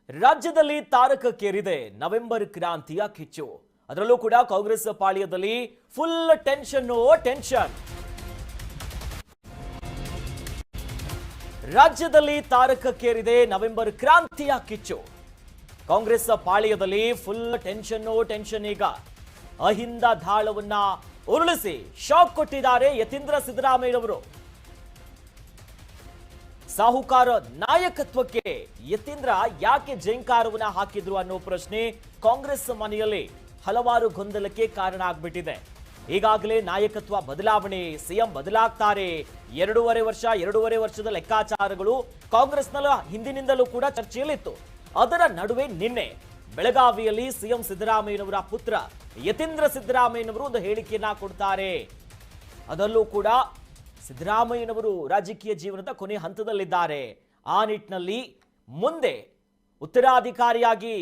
ರಾಜ್ಯದಲ್ಲಿ ತಾರಕಕ್ಕೇರಿದೆ ನವೆಂಬರ್ ಕ್ರಾಂತಿಯ ಕಿಚ್ಚು. ಅದರಲ್ಲೂ ಕೂಡ ಕಾಂಗ್ರೆಸ್ ಪಾಳ್ಯದಲ್ಲಿ ಫುಲ್ ಟೆನ್ಷನ್. ರಾಜ್ಯದಲ್ಲಿ ತಾರಕಕ್ಕೇರಿದೆ ನವೆಂಬರ್ ಕ್ರಾಂತಿಯ ಕಿಚ್ಚು. ಕಾಂಗ್ರೆಸ್ ಪಾಳ್ಯದಲ್ಲಿ ಫುಲ್ ಟೆನ್ಷನ್. ಈಗ ಅಹಿಂದ ದಾಳವನ್ನ ಉರುಳಿಸಿ ಶಾಕ್ ಕೊಟ್ಟಿದ್ದಾರೆ ಯತೀಂದ್ರ ಸಿದ್ದರಾಮಯ್ಯನವರು. ಸಾಹುಕಾರ ನಾಯಕತ್ವಕ್ಕೆ ಯತೀಂದ್ರ ಯಾಕೆ ಜೈಂಕಾರವನ್ನ ಹಾಕಿದ್ರು ಅನ್ನೋ ಪ್ರಶ್ನೆ ಕಾಂಗ್ರೆಸ್ ಮನೆಯಲ್ಲಿ ಹಲವಾರು ಗೊಂದಲಕ್ಕೆ ಕಾರಣ ಆಗ್ಬಿಟ್ಟಿದೆ. ಈಗಾಗಲೇ ನಾಯಕತ್ವ ಬದಲಾವಣೆ, ಸಿಎಂ ಬದಲಾಗ್ತಾರೆ, ಎರಡೂವರೆ ವರ್ಷದ ಲೆಕ್ಕಾಚಾರಗಳು ಕಾಂಗ್ರೆಸ್ನ ಹಿಂದಿನಿಂದಲೂ ಕೂಡ ಚರ್ಚೆಯಲ್ಲಿತ್ತು. ಅದರ ನಡುವೆ ನಿನ್ನೆ ಬೆಳಗಾವಿಯಲ್ಲಿ ಸಿಎಂ ಸಿದ್ದರಾಮಯ್ಯನವರ ಪುತ್ರ ಯತೀಂದ್ರ ಸಿದ್ದರಾಮಯ್ಯನವರು ಒಂದು ಹೇಳಿಕೆಯನ್ನ ಕೊಡ್ತಾರೆ. ಅದರಲ್ಲೂ ಕೂಡ ಸಿದ್ದರಾಮಯ್ಯನವರು ರಾಜಕೀಯ ಜೀವನದ ಕೊನೆ ಹಂತದಲ್ಲಿದ್ದಾರೆ. ಆ ನಿಟ್ಟಿನಲ್ಲಿ ಮುಂದೆ ಉತ್ತರಾಧಿಕಾರಿಯಾಗಿ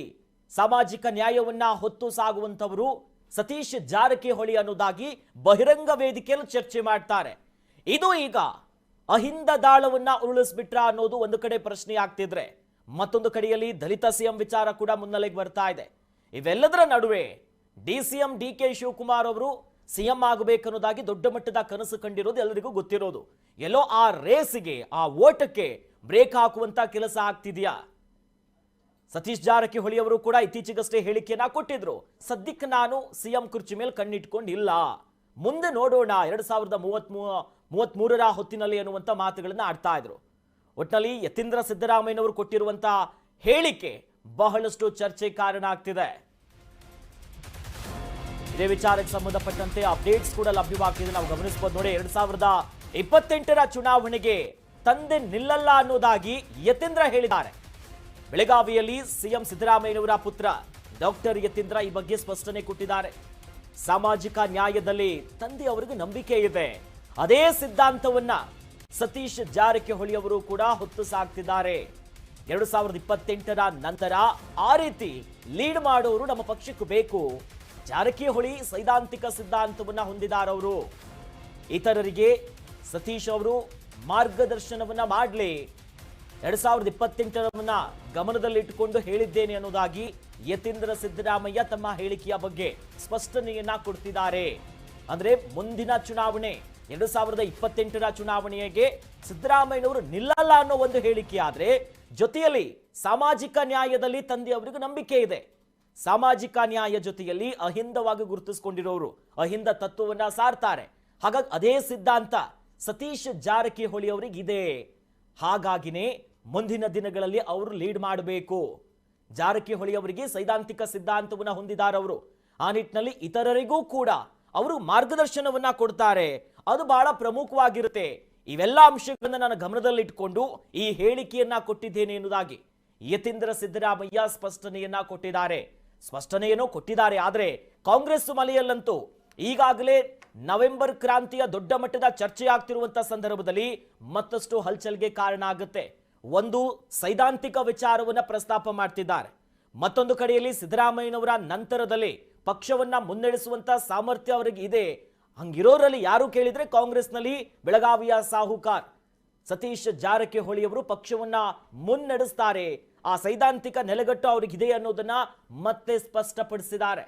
ಸಾಮಾಜಿಕ ನ್ಯಾಯವನ್ನ ಹೊತ್ತು ಸಾಗುವಂತವರು ಸತೀಶ್ ಜಾರಕಿಹೊಳಿ ಅನ್ನೋದಾಗಿ ಬಹಿರಂಗ ವೇದಿಕೆಯಲ್ಲಿ ಚರ್ಚೆ ಮಾಡ್ತಾರೆ. ಇದು ಈಗ ಅಹಿಂದ ದಾಳವನ್ನ ಉರುಳಿಸ್ಬಿಟ್ರ ಅನ್ನೋದು ಒಂದು ಕಡೆ ಪ್ರಶ್ನೆ ಆಗ್ತಿದ್ರೆ, ಮತ್ತೊಂದು ಕಡೆಯಲ್ಲಿ ದಲಿತ ಸಿಎಂ ವಿಚಾರ ಕೂಡ ಮುನ್ನೆಲೆಗೆ ಬರ್ತಾ ಇದೆ. ಇವೆಲ್ಲದರ ನಡುವೆ ಡಿಸಿಎಂ ಡಿಕೆ ಶಿವಕುಮಾರ್ ಅವರು ಸಿಎಂ ಆಗಬೇಕನ್ನೋದಾಗಿ ದೊಡ್ಡ ಮಟ್ಟದ ಕನಸು ಕಂಡಿರೋದು ಎಲ್ಲರಿಗೂ ಗೊತ್ತಿರೋದು. ಎಲ್ಲೋ ಆ ರೇಸಿಗೆ, ಆ ಓಟಕ್ಕೆ ಬ್ರೇಕ್ ಹಾಕುವಂತ ಕೆಲಸ ಆಗ್ತಿದೆಯಾ? ಸತೀಶ್ ಜಾರಕಿಹೊಳಿ ಅವರು ಕೂಡ ಇತ್ತೀಚೆಗಷ್ಟೇ ಹೇಳಿಕೆಯನ್ನ ಕೊಟ್ಟಿದ್ರು. ಸದ್ಯಕ್ಕೆ ನಾನು ಸಿಎಂ ಕುರ್ಚಿ ಮೇಲೆ ಕಣ್ಣಿಟ್ಕೊಂಡಿಲ್ಲ, ಮುಂದೆ ನೋಡೋಣ 2033ರ ಹೊತ್ತಿನಲ್ಲಿ ಅನ್ನುವಂತ ಮಾತುಗಳನ್ನ ಆಡ್ತಾ ಇದ್ರು. ಒಟ್ಟಿನಲ್ಲಿ ಯತೀಂದ್ರ ಸಿದ್ದರಾಮಯ್ಯನವರು ಕೊಟ್ಟಿರುವಂತ ಹೇಳಿಕೆ ಬಹಳಷ್ಟು ಚರ್ಚೆ ಕಾರಣ ಆಗ್ತಿದೆ. ಇದೇ ವಿಚಾರಕ್ಕೆ ಸಂಬಂಧಪಟ್ಟಂತೆ ಅಪ್ಡೇಟ್ಸ್ ಕೂಡ ಲಭ್ಯವಾಗ್ತಿದೆ, ನಾವು ಗಮನಿಸಬಹುದು. ನೋಡಿ, 2028ರ ಚುನಾವಣೆಗೆ ತಂದೆ ನಿಲ್ಲಲ್ಲ ಅನ್ನೋದಾಗಿ ಯತೀಂದ್ರ ಹೇಳಿದ್ದಾರೆ. ಬೆಳಗಾವಿಯಲ್ಲಿ ಸಿಎಂ ಸಿದ್ದರಾಮಯ್ಯನವರ ಪುತ್ರ ಡಾಕ್ಟರ್ ಯತೀಂದ್ರ ಈ ಬಗ್ಗೆ ಸ್ಪಷ್ಟನೆ ಕೊಟ್ಟಿದ್ದಾರೆ. ಸಾಮಾಜಿಕ ನ್ಯಾಯದಲ್ಲಿ ತಂದೆ ಅವರಿಗೆ ನಂಬಿಕೆ ಇದೆ, ಅದೇ ಸಿದ್ಧಾಂತವನ್ನ ಸತೀಶ್ ಜಾರಕಿಹೊಳಿ ಅವರು ಕೂಡ ಹೊತ್ತು ಸಾಕ್ತಿದ್ದಾರೆ. 2028ರ ನಂತರ ಆ ರೀತಿ ಲೀಡ್ ಮಾಡೋರು ನಮ್ಮ ಪಕ್ಷಕ್ಕೂ ಬೇಕು. ಜಾರಕಿಹೊಳಿ ಸೈದ್ಧಾಂತಿಕ ಸಿದ್ಧಾಂತವನ್ನ ಹೊಂದಿದಾರವರು, ಇತರರಿಗೆ ಸತೀಶ್ ಅವರು ಮಾರ್ಗದರ್ಶನವನ್ನ ಮಾಡಲಿ, 2028ರನ್ನ ಗಮನದಲ್ಲಿಟ್ಟುಕೊಂಡು ಹೇಳಿದ್ದೇನೆ ಅನ್ನೋದಾಗಿ ಯತೀಂದ್ರ ಸಿದ್ದರಾಮಯ್ಯ ತಮ್ಮ ಹೇಳಿಕೆಯ ಬಗ್ಗೆ ಸ್ಪಷ್ಟನೆಯನ್ನ ಕೊಡ್ತಿದ್ದಾರೆ. ಅಂದ್ರೆ ಮುಂದಿನ ಚುನಾವಣೆ 2028ರ ಚುನಾವಣೆಗೆ ಸಿದ್ದರಾಮಯ್ಯನವರು ನಿಲ್ಲಲ್ಲ ಅನ್ನೋ ಒಂದು ಹೇಳಿಕೆ ಆದ್ರೆ, ಜೊತೆಯಲ್ಲಿ ಸಾಮಾಜಿಕ ನ್ಯಾಯದಲ್ಲಿ ತಂದೆ ಅವರಿಗೂ ನಂಬಿಕೆ ಇದೆ. ಸಾಮಾಜಿಕ ನ್ಯಾಯ ಜೊತೆಯಲ್ಲಿ ಅಹಿಂದವಾಗಿ ಗುರುತಿಸಿಕೊಂಡಿರೋರು ಅಹಿಂದ ತತ್ವವನ್ನ ಸಾರ್ತಾರೆ. ಹಾಗಾಗಿ ಅದೇ ಸಿದ್ಧಾಂತ ಸತೀಶ್ ಜಾರಕಿಹೊಳಿ ಅವರಿಗಿದೆ. ಹಾಗಾಗಿನೇ ಮುಂದಿನ ದಿನಗಳಲ್ಲಿ ಅವರು ಲೀಡ್ ಮಾಡಬೇಕು. ಜಾರಕಿಹೊಳಿ ಅವರಿಗೆ ಸೈದ್ಧಾಂತಿಕ ಸಿದ್ಧಾಂತವನ್ನ ಹೊಂದಿದಾರವರು, ಆ ನಿಟ್ಟಿನಲ್ಲಿ ಇತರರಿಗೂ ಕೂಡ ಅವರು ಮಾರ್ಗದರ್ಶನವನ್ನ ಕೊಡ್ತಾರೆ. ಅದು ಬಹಳ ಪ್ರಮುಖವಾಗಿರುತ್ತೆ. ಇವೆಲ್ಲ ಅಂಶಗಳನ್ನ ನಾನು ಗಮನದಲ್ಲಿಟ್ಟುಕೊಂಡು ಈ ಹೇಳಿಕೆಯನ್ನ ಕೊಟ್ಟಿದ್ದೇನೆ ಎನ್ನುವುದಾಗಿ ಯತೀಂದ್ರ ಸಿದ್ದರಾಮಯ್ಯ ಸ್ಪಷ್ಟನೆಯನ್ನು ಕೊಟ್ಟಿದ್ದಾರೆ. ಆದರೆ ಕಾಂಗ್ರೆಸ್ ಮಲೆಯಲ್ಲಂತೂ ಈಗಾಗಲೇ ನವೆಂಬರ್ ಕ್ರಾಂತಿಯ ದೊಡ್ಡ ಮಟ್ಟದ ಚರ್ಚೆ ಆಗ್ತಿರುವಂತಹ ಸಂದರ್ಭದಲ್ಲಿ ಮತ್ತಷ್ಟು ಹಲ್ಚಲ್ಗೆ ಕಾರಣ ಆಗುತ್ತೆ. ಒಂದು ಸೈದ್ಧಾಂತಿಕ ವಿಚಾರವನ್ನ ಪ್ರಸ್ತಾಪ ಮಾಡ್ತಿದ್ದಾರೆ, ಮತ್ತೊಂದು ಕಡೆಯಲ್ಲಿ ಸಿದ್ದರಾಮಯ್ಯನವರ ನಂತರದಲ್ಲಿ ಪಕ್ಷವನ್ನ ಮುನ್ನಡೆಸುವಂತ ಸಾಮರ್ಥ್ಯ ಅವರಿಗೆ ಇದೆ. ಹಂಗಿರೋರಲ್ಲಿ ಯಾರು ಕೇಳಿದ್ರೆ ಕಾಂಗ್ರೆಸ್ನಲ್ಲಿ ಬೆಳಗಾವಿಯ ಸಾಹುಕಾರ ಸತೀಶ್ ಜಾರಕಿಹೊಳಿ ಅವರು ಪಕ್ಷವನ್ನ ಮುನ್ನಡೆಸ್ತಾರೆ, ಆ ಸೈದ್ಧಾಂತಿಕ ನೆಲೆಗಟ್ಟು ಅವ್ರಿಗಿದೆ ಅನ್ನೋದನ್ನ ಮತ್ತೆ ಸ್ಪಷ್ಟಪಡಿಸಿದ್ದಾರೆ.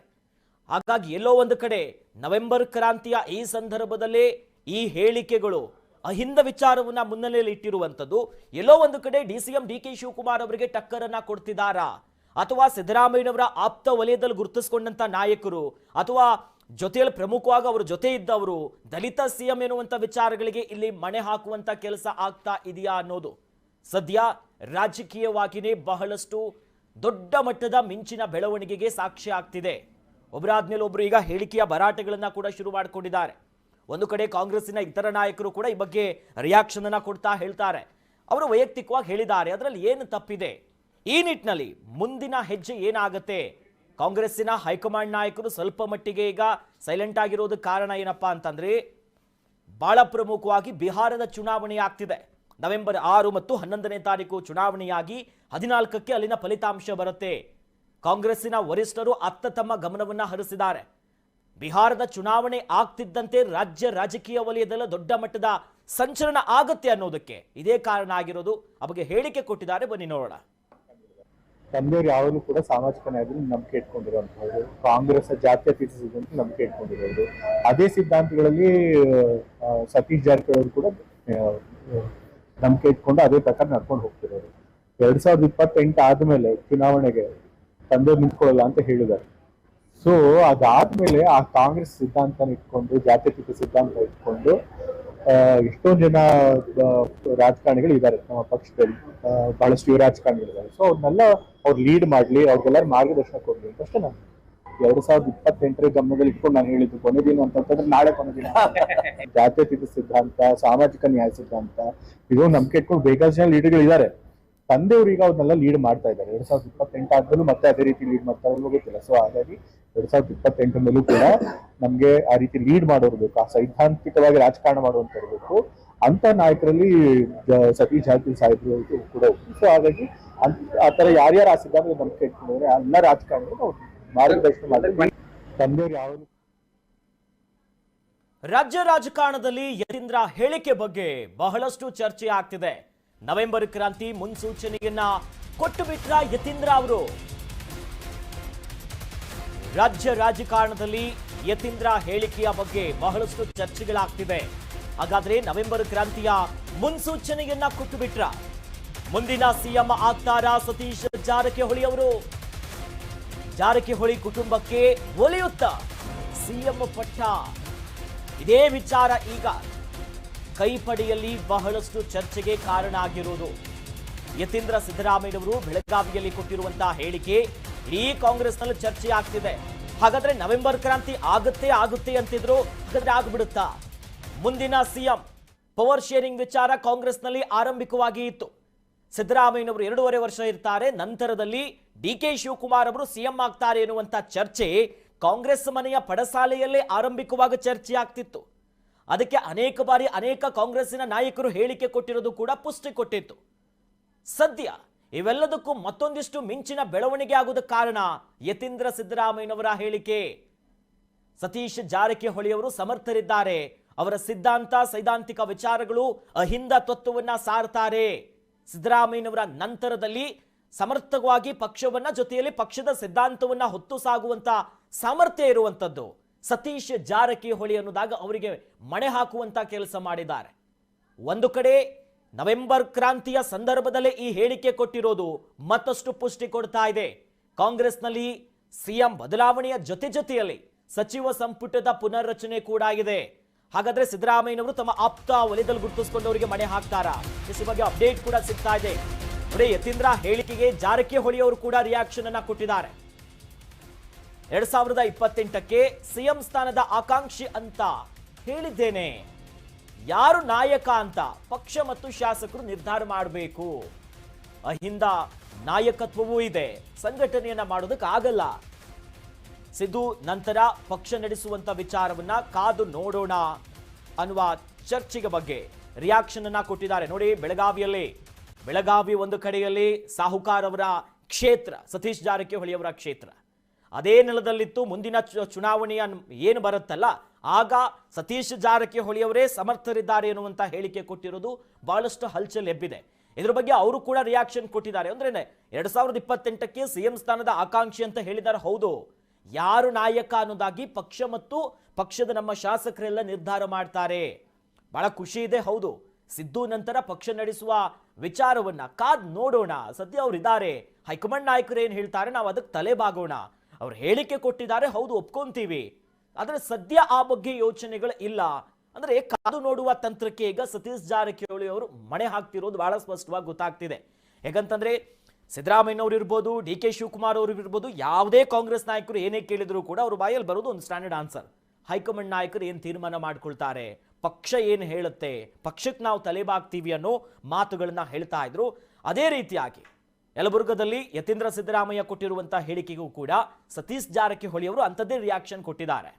ಹಾಗಾಗಿ ಎಲ್ಲೋ ಒಂದು ಕಡೆ ನವೆಂಬರ್ ಕ್ರಾಂತಿಯ ಈ ಸಂದರ್ಭದಲ್ಲಿ ಈ ಹೇಳಿಕೆಗಳು ಅಹಿಂದ ವಿಚಾರವನ್ನ ಮುನ್ನೆಲೆಯಲ್ಲಿ ಇಟ್ಟಿರುವಂಥದ್ದು ಎಲ್ಲೋ ಒಂದು ಕಡೆ ಡಿಸಿಎಂ ಡಿಕೆ ಶಿವಕುಮಾರ್ ಅವರಿಗೆ ಟಕ್ಕರನ್ನ ಕೊಡ್ತಿದ್ದಾರಾ, ಅಥವಾ ಸಿದ್ದರಾಮಯ್ಯನವರ ಆಪ್ತ ವಲಯದಲ್ಲಿ ಗುರುತಿಸಿಕೊಂಡಂತ ನಾಯಕರು ಅಥವಾ ಜೊತೆಯಲ್ಲಿ ಪ್ರಮುಖವಾಗಿ ಅವರ ಜೊತೆ ಇದ್ದವರು ದಲಿತ ಸಿಎಂ ಎನ್ನುವಂತ ವಿಚಾರಗಳಿಗೆ ಇಲ್ಲಿ ಮಣೆ ಹಾಕುವಂತ ಕೆಲಸ ಆಗ್ತಾ ಇದೆಯಾ ಅನ್ನೋದು ಸದ್ಯ ರಾಜಕೀಯವಾಗಿಯೇ ಬಹಳಷ್ಟು ದೊಡ್ಡ ಮಟ್ಟದ ಮಿಂಚಿನ ಬೆಳವಣಿಗೆಗೆ ಸಾಕ್ಷಿ ಆಗ್ತಿದೆ. ಒಬ್ಬರಾದ್ಮೇಲೆ ಒಬ್ರು ಈಗ ಹೇಳಿಕೆಯ ಭರಾಟೆಗಳನ್ನ ಕೂಡ ಶುರು ಮಾಡಿಕೊಂಡಿದ್ದಾರೆ. ಒಂದು ಕಡೆ ಕಾಂಗ್ರೆಸ್ಸಿನ ಇತರ ನಾಯಕರು ಕೂಡ ಈ ಬಗ್ಗೆ ರಿಯಾಕ್ಷನ್ ಅನ್ನ ಕೊಡ್ತಾ ಹೇಳ್ತಾರೆ. ಅವರು ವೈಯಕ್ತಿಕವಾಗಿ ಹೇಳಿದ್ದಾರೆ, ಅದರಲ್ಲಿ ಏನು ತಪ್ಪಿದೆ, ಈ ನಿಟ್ಟಿನಲ್ಲಿ ಮುಂದಿನ ಹೆಜ್ಜೆ ಏನಾಗುತ್ತೆ. ಕಾಂಗ್ರೆಸ್ಸಿನ ಹೈಕಮಾಂಡ್ ನಾಯಕರು ಸ್ವಲ್ಪ ಮಟ್ಟಿಗೆ ಈಗ ಸೈಲೆಂಟ್ ಆಗಿರೋದಕ್ಕೆ ಕಾರಣ ಏನಪ್ಪಾ ಅಂತಂದ್ರೆ, ಬಹಳ ಪ್ರಮುಖವಾಗಿ ಬಿಹಾರದ ಚುನಾವಣೆ ಆಗ್ತಿದೆ. ನವೆಂಬರ್ 6 ಮತ್ತು 11ನೇ ತಾರೀಕು ಚುನಾವಣೆಯಾಗಿ 14ಕ್ಕೆ ಅಲ್ಲಿನ ಫಲಿತಾಂಶ ಬರುತ್ತೆ. ಕಾಂಗ್ರೆಸ್ಸಿನ ವರಿಷ್ಠರು ಅತ್ತ ತಮ್ಮ ಗಮನವನ್ನ ಹರಿಸಿದ್ದಾರೆ. ಬಿಹಾರದ ಚುನಾವಣೆ ಆಗ್ತಿದ್ದಂತೆ ರಾಜ್ಯ ರಾಜಕೀಯ ವಲಯದಲ್ಲಿ ದೊಡ್ಡ ಮಟ್ಟದ ಸಂಚಲನ ಆಗುತ್ತೆ ಅನ್ನೋದಕ್ಕೆ ಇದೇ ಕಾರಣ ಆಗಿರೋದು. ಆ ಬಗ್ಗೆ ಹೇಳಿಕೆ ಕೊಟ್ಟಿದ್ದಾರೆ, ಬನ್ನಿ ನೋಡೋಣ. ತಂದೆಯವರು ಯಾವಾಗಲೂ ಕೂಡ ಸಾಮಾಜಿಕ ನ್ಯಾಯದಲ್ಲಿ ನಂಬಿಕೆ ಇಟ್ಕೊಂಡಿರುವಂತಹದ್ದು, ಕಾಂಗ್ರೆಸ್ ಜಾತ್ಯತೀತ ಸಿದ್ಧಾಂತ ನಂಬಿಕೆ ಇಟ್ಕೊಂಡಿರೋದು. ಅದೇ ಸಿದ್ಧಾಂತಗಳಲ್ಲಿ ಸತೀಶ್ ಜಾರಕಿಹೊಳಿ ಕೂಡ ನಂಬಿಕೆ ಇಟ್ಕೊಂಡು ಅದೇ ಪ್ರಕಾರ ನಡ್ಕೊಂಡು ಹೋಗ್ತಿರೋದು. 2028 ಆದ್ಮೇಲೆ ಚುನಾವಣೆಗೆ ತಂದೆಯವ್ರು ನಿಂತ್ಕೊಳ್ಳಲ್ಲ ಅಂತ ಹೇಳಿದ್ದಾರೆ. ಸೊ ಅದಾದ್ಮೇಲೆ ಆ ಕಾಂಗ್ರೆಸ್ ಸಿದ್ಧಾಂತ ಇಟ್ಕೊಂಡು, ಜಾತ್ಯತೀತ ಸಿದ್ಧಾಂತ ಇಟ್ಕೊಂಡು ಎಷ್ಟೊಂದು ಜನ ರಾಜಕಾರಣಿಗಳು ಇದ್ದಾರೆ ನಮ್ಮ ಪಕ್ಷದಲ್ಲಿ, ಬಹಳಷ್ಟು ಯುವ ರಾಜಕಾರಣಿಗಳಿದ್ದಾರೆ. ಸೊ ಅವ್ರನ್ನೆಲ್ಲ ಅವ್ರು ಲೀಡ್ ಮಾಡ್ಲಿ, ಅವ್ರಿಗೆಲ್ಲರೂ ಮಾರ್ಗದರ್ಶನ ಕೊಡ್ಲಿ ಅಂತ ಅಷ್ಟೇ. ನಾನು 2028 ಗಮನದಲ್ಲಿ ಇಟ್ಕೊಂಡು ನಾನು ಹೇಳಿದ್ದು ಕೊನೆ ದಿನ ಅಂತಂದ್ರೆ ನಾಳೆ ಕೊನೆ ದಿನ. ಜಾತ್ಯತೀತ ಸಿದ್ಧಾಂತ, ಸಾಮಾಜಿಕ ನ್ಯಾಯ ಸಿದ್ಧಾಂತ ಇದು ನಂಬಿಕೆ ಇಟ್ಕೊಂಡು ಬೇಕಾದಷ್ಟು ಜನ ಲೀಡರ್ಗಳು ಇದ್ದಾರೆ. ತಂದೆಯವರು ಈಗ ಅವ್ರನ್ನೆಲ್ಲ ಲೀಡ್ ಮಾಡ್ತಾ ಇದ್ದಾರೆ. 2028 ಆದ್ಮೇಲೂ ಮತ್ತೆ ಅದೇ ರೀತಿ ಲೀಡ್ ಮಾಡ್ತಾರೆ ಗೊತ್ತಿಲ್ಲ. ಸೊ ಹಾಗಾಗಿ 2028 ಮೇಲೂ ಕೂಡ ನಮ್ಗೆ ಆ ರೀತಿ ಲೀಡ್ ಮಾಡೋರು ಬೇಕು, ಆ ಸೈದ್ಧಾಂತಿಕವಾಗಿ ರಾಜಕಾರಣ ಮಾಡುವಂತ ಇರಬೇಕು. ಅಂತ ನಾಯಕರಲ್ಲಿ ಸತೀಶ್ ಜಾರಕಿಹೊಳಿ ಸಾಹೇಬರು ಕೂಡ ಹೋಗ್ತಾರೆ. ಸೊ ಹಾಗಾಗಿ ಆ ತರ ಯಾರ್ಯಾರು ಆ ಸಿದ್ಧಾಂತ ನಂಬಿಕೆ ಇಟ್ಕೊಂಡಿದ್ರೆ ಎಲ್ಲ ರಾಜಕಾರಣಿಗಳು ಮಾರ್ಗದರ್ಶನ ಮಾಡ್ತಾರೆ. ತಂದೆಯವರು ಯಾವಾಗಲೂ ರಾಜ್ಯ ರಾಜಕಾರಣದಲ್ಲಿ ಯತೀಂದ್ರ ಹೇಳಿಕೆ ಬಗ್ಗೆ ಬಹಳಷ್ಟು ಚರ್ಚೆ ಆಗ್ತಿದೆ. ನವೆಂಬರ್ ಕ್ರಾಂತಿ ಮುನ್ಸೂಚನೆಯನ್ನ ಕೊಟ್ಟು ಬಿಟ್ರ ಯತೀಂದ್ರ ಅವರು. ರಾಜ್ಯ ರಾಜಕಾರಣದಲ್ಲಿ ಯತೀಂದ್ರ ಹೇಳಿಕೆಯ ಬಗ್ಗೆ ಬಹಳಷ್ಟು ಚರ್ಚೆಗಳಾಗ್ತಿವೆ. ಹಾಗಾದ್ರೆ ನವೆಂಬರ್ ಕ್ರಾಂತಿಯ ಮುನ್ಸೂಚನೆಯನ್ನ ಕೊಟ್ಟು ಬಿಟ್ರ ಮುಂದಿನ ಸಿಎಂ ಆಗ್ತಾರಾ ಸತೀಶ್ ಜಾರಕಿಹೊಳಿ ಅವರು? ಜಾರಕಿಹೊಳಿ ಕುಟುಂಬಕ್ಕೆ ಒಲಿಯುತ್ತ ಸಿಎಂ ಪಟ್ಟ? ಇದೇ ವಿಚಾರ ಈಗ ಕೈಪಡಿಯಲ್ಲಿ ಬಹಳಷ್ಟು ಚರ್ಚೆಗೆ ಕಾರಣ ಆಗಿರುವುದು. ಯತೀಂದ್ರ ಸಿದ್ದರಾಮಯ್ಯನವರು ಬೆಳಗಾವಿಯಲ್ಲಿ ಕೊಟ್ಟಿರುವಂತಹ ಹೇಳಿಕೆ ಇಡೀ ಕಾಂಗ್ರೆಸ್ನಲ್ಲಿ ಚರ್ಚೆ ಆಗ್ತಿದೆ. ಹಾಗಾದ್ರೆ ನವೆಂಬರ್ ಕ್ರಾಂತಿ ಆಗುತ್ತೆ ಅಂತಿದ್ರು, ಹಾಗಾದ್ರೆ ಆಗ್ಬಿಡುತ್ತಾ? ಮುಂದಿನ ಸಿಎಂ ಪವರ್ ಶೇರಿಂಗ್ ವಿಚಾರ ಕಾಂಗ್ರೆಸ್ನಲ್ಲಿ ಆರಂಭಿಕವಾಗಿ ಇತ್ತು. ಸಿದ್ದರಾಮಯ್ಯನವರು 2.5 ವರ್ಷ ಇರ್ತಾರೆ, ನಂತರದಲ್ಲಿ ಡಿಕೆ ಶಿವಕುಮಾರ್ ಅವರು ಸಿಎಂ ಆಗ್ತಾರೆ ಎನ್ನುವಂತ ಚರ್ಚೆ ಕಾಂಗ್ರೆಸ್ ಮನೆಯ ಪಡಸಾಲೆಯಲ್ಲೇ ಆರಂಭಿಕವಾಗಿ ಚರ್ಚೆ ಆಗ್ತಿತ್ತು. ಅದಕ್ಕೆ ಅನೇಕ ಬಾರಿ ಅನೇಕ ಕಾಂಗ್ರೆಸ್ಸಿನ ನಾಯಕರು ಹೇಳಿಕೆ ಕೊಟ್ಟಿರೋದು ಕೂಡ ಪುಷ್ಟಿ ಕೊಟ್ಟಿತ್ತು. ಸದ್ಯ ಇವೆಲ್ಲದಕ್ಕೂ ಮತ್ತೊಂದಿಷ್ಟು ಮಿಂಚಿನ ಬೆಳವಣಿಗೆ ಆಗುವುದಕ್ಕೆ ಕಾರಣ ಯತೀಂದ್ರ ಸಿದ್ದರಾಮಯ್ಯನವರ ಹೇಳಿಕೆ. ಸತೀಶ್ ಜಾರಕಿಹೊಳಿ ಅವರು ಸಮರ್ಥರಿದ್ದಾರೆ, ಅವರ ಸಿದ್ಧಾಂತ ಸೈದ್ಧಾಂತಿಕ ವಿಚಾರಗಳು ಅಹಿಂದ ತತ್ವವನ್ನ ಸಾರ್ತಾರೆ. ಸಿದ್ದರಾಮಯ್ಯನವರ ನಂತರದಲ್ಲಿ ಸಮರ್ಥವಾಗಿ ಪಕ್ಷವನ್ನ ಜೊತೆಯಲ್ಲಿ ಪಕ್ಷದ ಸಿದ್ಧಾಂತವನ್ನ ಹೊತ್ತು ಸಾಗುವಂತ ಸಾಮರ್ಥ್ಯ ಇರುವಂತದ್ದು ಸತೀಶ್ ಜಾರಕಿಹೊಳಿ ಅನ್ನೋದಾಗ ಅವರಿಗೆ ಮಣೆ ಹಾಕುವಂತ ಕೆಲಸ ಮಾಡಿದ್ದಾರೆ. ಒಂದು ಕಡೆ ನವೆಂಬರ್ ಕ್ರಾಂತಿಯ ಸಂದರ್ಭದಲ್ಲೇ ಈ ಹೇಳಿಕೆ ಕೊಟ್ಟಿರೋದು ಮತ್ತಷ್ಟು ಪುಷ್ಟಿ ಕೊಡ್ತಾ ಇದೆ. ಕಾಂಗ್ರೆಸ್ನಲ್ಲಿ ಸಿಎಂ ಬದಲಾವಣೆಯ ಜೊತೆಯಲ್ಲಿ ಸಚಿವ ಸಂಪುಟದ ಪುನರ್ರಚನೆ ಕೂಡ ಆಗಿದೆ. ಹಾಗಾದ್ರೆ ಸಿದ್ದರಾಮಯ್ಯನವರು ತಮ್ಮ ಆಪ್ತ ವಲಯದಲ್ಲಿ ಗುರುತಿಸಿಕೊಂಡವರಿಗೆ ಮಣೆ ಹಾಕ್ತಾರಾ? ಈ ಬಗ್ಗೆ ಅಪ್ಡೇಟ್ ಕೂಡ ಸಿಗ್ತಾ ಇದೆ. ನೋಡಿ, ಯತೀಂದ್ರ ಹೇಳಿಕೆಗೆ ಜಾರಕಿಹೊಳಿ ಅವರು ಕೂಡ ರಿಯಾಕ್ಷನ್ ಅನ್ನ ಕೊಟ್ಟಿದ್ದಾರೆ. 2028ಕ್ಕೆ ಸಿಎಂ ಸ್ಥಾನದ ಆಕಾಂಕ್ಷಿ ಅಂತ ಹೇಳಿದ್ದೇನೆ. ಯಾರು ನಾಯಕ ಅಂತ ಪಕ್ಷ ಮತ್ತು ಶಾಸಕರು ನಿರ್ಧಾರ ಮಾಡಬೇಕು. ಅಹಿಂದ ನಾಯಕತ್ವವೂ ಇದೆ, ಸಂಘಟನೆಯನ್ನ ಮಾಡೋದಕ್ಕಾಗಲ್ಲ. ಸಿದ್ದು ನಂತರ ಪಕ್ಷ ನಡೆಸುವಂತ ವಿಚಾರವನ್ನ ಕಾದು ನೋಡೋಣ ಅನ್ನುವ ಚರ್ಚೆಗೆ ಬಗ್ಗೆ ರಿಯಾಕ್ಷನ್ ಅನ್ನ ಕೊಟ್ಟಿದ್ದಾರೆ. ನೋಡಿ, ಬೆಳಗಾವಿ ಒಂದು ಕಡೆಯಲ್ಲಿ ಸಾಹುಕಾರ್ ಅವರ ಕ್ಷೇತ್ರ, ಸತೀಶ್ ಜಾರಕಿಹೊಳಿ ಅವರ ಕ್ಷೇತ್ರ. ಅದೇ ನೆಲದಲ್ಲಿತ್ತು. ಮುಂದಿನ ಚುನಾವಣೆಯ ಏನು ಬರುತ್ತಲ್ಲ, ಆಗ ಸತೀಶ್ ಜಾರಕಿಹೊಳಿ ಅವರೇ ಸಮರ್ಥರಿದ್ದಾರೆ ಎನ್ನುವಂತ ಹೇಳಿಕೆ ಕೊಟ್ಟಿರೋದು ಬಹಳಷ್ಟು ಹಲ್ಚಲ್ ಎಬ್ಬಿದೆ. ಇದ್ರ ಬಗ್ಗೆ ಅವರು ಕೂಡ ರಿಯಾಕ್ಷನ್ ಕೊಟ್ಟಿದ್ದಾರೆ. ಅಂದ್ರೆ 2028ಕ್ಕೆ ಸಿಎಂ ಸ್ಥಾನದ ಆಕಾಂಕ್ಷಿ ಅಂತ ಹೇಳಿದ್ದಾರೆ. ಹೌದು, ಯಾರು ನಾಯಕ ಅನ್ನೋದಾಗಿ ಪಕ್ಷ ಮತ್ತು ಪಕ್ಷದ ನಮ್ಮ ಶಾಸಕರೆಲ್ಲ ನಿರ್ಧಾರ ಮಾಡ್ತಾರೆ. ಬಹಳ ಖುಷಿ ಇದೆ. ಹೌದು, ಸಿದ್ದು ನಂತರ ಪಕ್ಷ ನಡೆಸುವ ವಿಚಾರವನ್ನ ಕಾದ್ ನೋಡೋಣ. ಸದ್ಯ ಅವ್ರು ಇದ್ದಾರೆ, ಹೈಕಮಾಂಡ್ ನಾಯಕರು ಏನ್ ಹೇಳ್ತಾರೆ ನಾವು ಅದಕ್ಕೆ ತಲೆ ಬಾಗೋಣ. ಅವ್ರು ಹೇಳಿಕೆ ಕೊಟ್ಟಿದ್ದಾರೆ, ಹೌದು ಒಪ್ಕೊಂತೀವಿ. ಆದ್ರೆ ಸದ್ಯ ಆ ಬಗ್ಗೆ ಯೋಚನೆಗಳು ಇಲ್ಲ. ಅಂದ್ರೆ ಕಾದು ನೋಡುವ ತಂತ್ರಕ್ಕೆ ಈಗ ಸತೀಶ್ ಜಾರಕಿಹೊಳಿ ಅವರು ಮಣೆ ಹಾಕ್ತಿರೋದು ಬಹಳ ಸ್ಪಷ್ಟವಾಗಿ ಗೊತ್ತಾಗ್ತಿದೆ. ಹೇಗಂತಂದ್ರೆ ಸಿದ್ದರಾಮಯ್ಯನವರು ಇರ್ಬೋದು, ಡಿ ಕೆ ಶಿವಕುಮಾರ್ ಅವರು ಇರ್ಬೋದು, ಯಾವುದೇ ಕಾಂಗ್ರೆಸ್ ನಾಯಕರು ಏನೇ ಕೇಳಿದ್ರು ಕೂಡ ಅವ್ರ ಬಾಯಲ್ಲಿ ಬರೋದು ಒಂದು ಸ್ಟ್ಯಾಂಡರ್ಡ್ ಆನ್ಸರ್. ಹೈಕಮಾಂಡ್ ನಾಯಕರು ಏನು ತೀರ್ಮಾನ ಮಾಡ್ಕೊಳ್ತಾರೆ, ಪಕ್ಷ ಏನು ಹೇಳುತ್ತೆ, ಪಕ್ಷಕ್ಕೆ ನಾವು ತಲೆಬಾಗ್ತೀವಿ ಅನ್ನೋ ಮಾತುಗಳನ್ನ ಹೇಳ್ತಾ ಇದ್ರು. ಅದೇ ರೀತಿಯಾಗಿ ಯಲಬುರ್ಗದಲ್ಲಿ ಯತೀಂದ್ರ ಸಿದ್ದರಾಮಯ್ಯ ಕೊಟ್ಟಿರುವಂತಹ ಹೇಳಿಕೆಗೂ ಕೂಡ ಸತೀಶ್ ಜಾರಕಿಹೊಳಿ ಅವರು ಅಂಥದ್ದೇ ರಿಯಾಕ್ಷನ್ ಕೊಟ್ಟಿದ್ದಾರೆ.